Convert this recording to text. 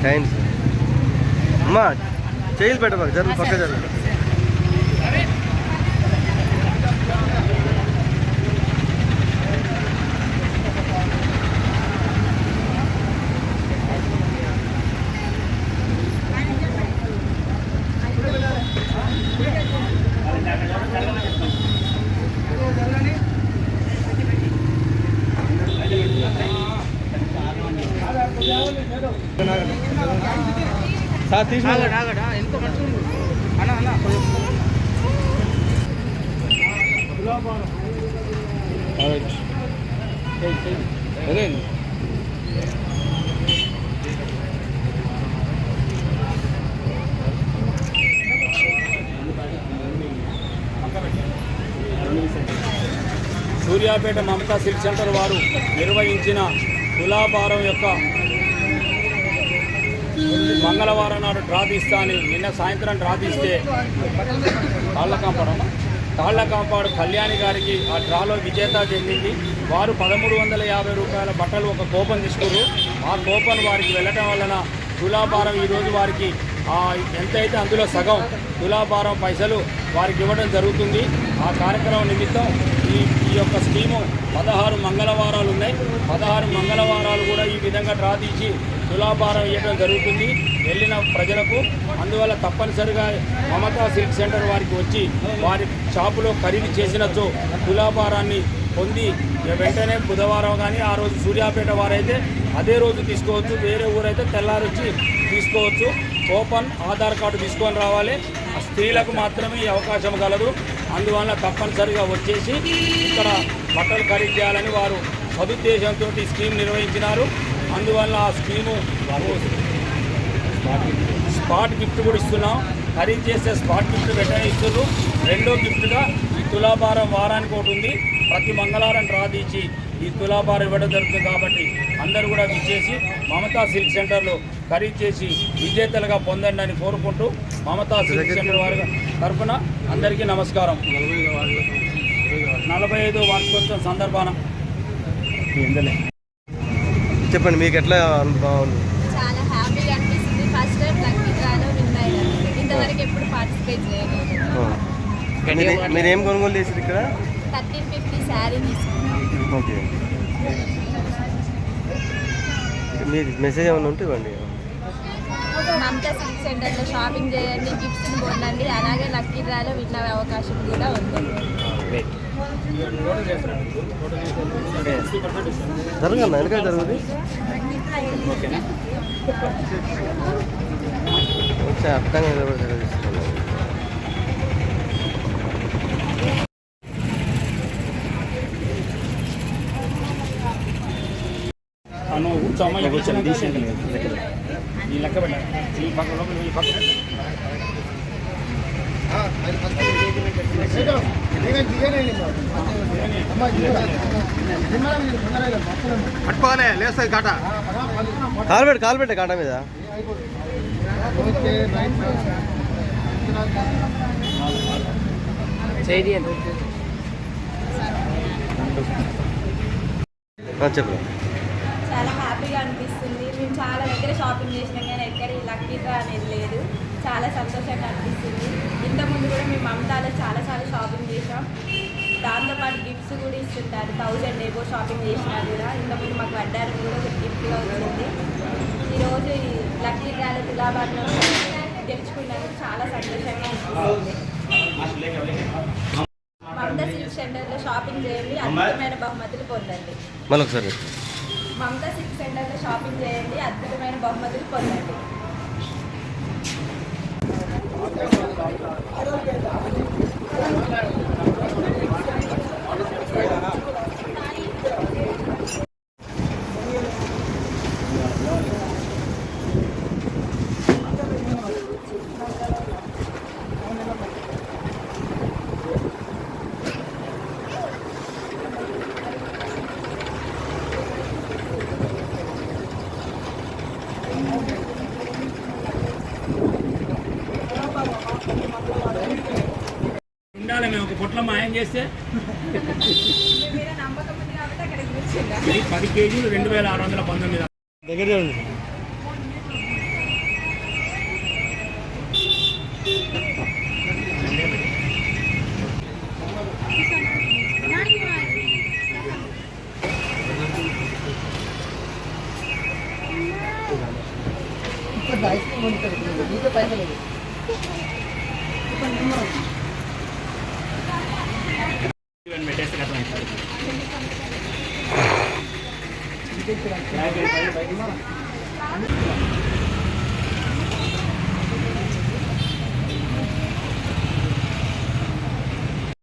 Thanks అమ్మా చేయిలు పెట్టబాక జరుగు పక్క జరుగు साथ ही में नागड़ा इनको कंट्रोल అన్న అన్న అదే సూర్యాపేట మమతా సిల్క్ సెంటర్ వారు నిర్వహించిన తులాభారం యొక్క మంగళవారం నాడు డ్రా తీస్తా అని నిన్న సాయంత్రం డ్రా తీస్తే తాళ్లకాంపాడు కళ్యాణి గారికి ఆ డ్రాలో విజేత చెందింది. వారు 1350 రూపాయల బట్టలు ఒక కూపన్ తీసుకున్నారు. ఆ కూపన్ వారికి వెళ్ళటం వలన తులాభారం ఈరోజు వారికి ఎంతైతే అందులో సగం తులాభారం పైసలు వారికి ఇవ్వడం జరుగుతుంది. ఆ కార్యక్రమం నిమిత్తం ఈ యొక్క స్కీము 16 మంగళవారాలు ఉన్నాయి. 16 మంగళవారాలు కూడా ఈ విధంగా డ్రా తీసి తులాభారం ఇవ్వడం జరుగుతుంది వెళ్ళిన ప్రజలకు. అందువల్ల తప్పనిసరిగా మమతా సిల్క్ సెంటర్ వారికి వచ్చి వారి షాపులో ఖరీదు చేసినచో తులాభారాన్ని పొంది వెంటనే బుధవారం కానీ ఆ రోజు సూర్యాపేట వారైతే అదే రోజు తీసుకోవచ్చు, వేరే ఊరైతే తెల్లారి వచ్చి తీసుకోవచ్చు. కూపన్ ఆధార్ కార్డు తీసుకొని రావాలి. స్త్రీలకు మాత్రమే ఈ అవకాశం కలదు. అందువల్ల తప్పనిసరిగా వచ్చేసి ఇక్కడ బట్టలు ఖరీదు చేయాలని వారు సదుద్దేశంతో ఈ స్కీమ్ నిర్వహించినారు. అందువల్ల ఆ స్కీము స్పాట్ గిఫ్ట్ కూడా ఇస్తున్నాం. ఖరీదు చేస్తే స్పాట్ గిఫ్ట్ వెంటనే ఇస్తున్నారు. రెండో గిఫ్ట్గా ఈ తులాభారం వారానికి ఒకటి ఉంది. ప్రతి మంగళవారం డ్రా తీసి ఈ తులాభారం ఇవ్వడం జరుగుతుంది. కాబట్టి అందరూ కూడా విచ్చేసి మమతా సిల్క్ సెంటర్లో ఖరీదు చేసి విజేతలుగా పొందండి అని కోరుకుంటూ మమతా సిల్క్ సెంటర్ వారి తరఫున అందరికీ నమస్కారం. 45 వార్షికోత్సవం సందర్భాన చెప్పండి, మీకు ఎట్లా బాగుంది? చాలా హ్యాపీగా అనిపిస్తుంది. ఫస్ట్ టైం లక్కీ డ్రాలో విన్ అయ్యాను. ఇంతవరకు ఎప్పుడు పార్టిసిపేట్ చేయలేదు. మీరు ఏం కొనుగోలు చేసారు ఇక్కడ? 1350 శారీ తీసుకున్నాను. ఓకే, మీరు మెసేజ్ ఏమైనా ఉంటే ఇవ్వండి. మమతా సిల్క్ సెంటర్లో షాపింగ్ చేయండి, గిఫ్ట్స్ని పొందండి. అలాగే లక్కీ డ్రాలో విన్ అయ్యే అవకాశం కూడా ఉంది. జరగండి, వెనక జరుగుతుంది. వచ్చే అర్థంగా తీసుకున్నాను. ఈ లెక్క పెట్టాలి. ఈ పక్క లోపల ఈ పక్క పట్టుకోవాలి. లేస్తుంది కాట. కాలు పెట్టే కాట మీద. చెప్పు. చాలా హ్యాపీగా అనిపిస్తుంది. మేము చాలా దగ్గర షాపింగ్ చేసినాం కానీ ఎక్కడ ఈ లక్కీ డ్రా అనేది లేదు. చాలా సంతోషంగా అనిపిస్తుంది. ఇంతకుముందు కూడా మేము మమతాలో చాలా షాపింగ్ చేసాం. దాంతోపాటు గిఫ్ట్స్ కూడా ఇస్తుంటారు. 1000 ఏవో షాపింగ్ చేసినా కూడా ఇంతకుముందు మాకు వడ్డారం కూడా ఒక గిఫ్ట్గా వచ్చింది. ఈరోజు ఈ లక్కీ డ్రాలో తులాభారం గెలుచుకున్నందుకు చాలా సంతోషంగా అనిపిస్తుంది. మమతా సిల్క్ సెంటర్లో షాపింగ్ చేయండి, అద్భుతమైన బహుమతులు పొందండి. మళ్ళొకసారి మమతా సిల్క్ సెంటర్లో షాపింగ్ చేయండి, అద్భుతమైన బహుమతులు పొందండి. మేము ఒక పొట్ల మాయం చేస్తే మీ మీద నమ్మకం ఉంది కాబట్టి అక్కడికి కూర్చుందా ఇది 10 కేజీలు 2619 దగ్గర చూడండి. ఇవన్నీ పెట్టేస్తే అట్లా అవుతుంది.